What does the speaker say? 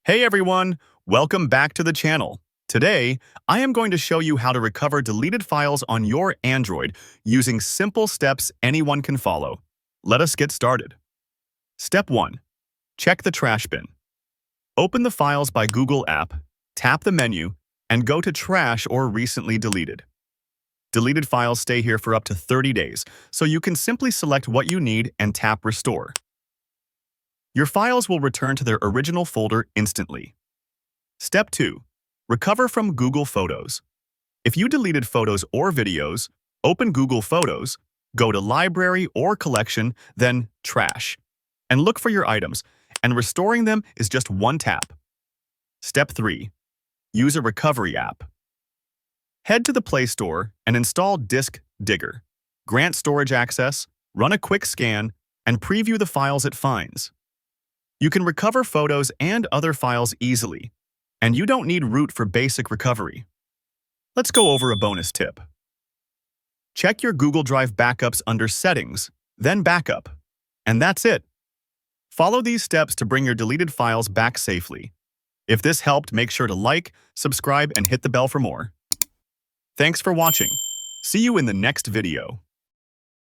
Hey everyone, welcome back to the channel. Today, I am going to show you how to recover deleted files on your Android using simple steps anyone can follow. Let us get started. Step 1. Check the trash bin. Open the Files by Google app, tap the menu, and go to Trash or Recently Deleted. Deleted files stay here for up to 30 days, so you can simply select what you need and tap Restore. Your files will return to their original folder instantly. Step 2. Recover from Google Photos. If you deleted photos or videos, open Google Photos, go to Library or Collection, then Trash, and look for your items, and restoring them is just one tap. Step 3. Use a recovery app. Head to the Play Store and install Disk Digger. Grant storage access, run a quick scan, and preview the files it finds. You can recover photos and other files easily, and you don't need root for basic recovery. Let's go over a bonus tip. Check your Google Drive backups under Settings, then Backup. And that's it. Follow these steps to bring your deleted files back safely. If this helped, make sure to like, subscribe, and hit the bell for more. Thanks for watching. See you in the next video.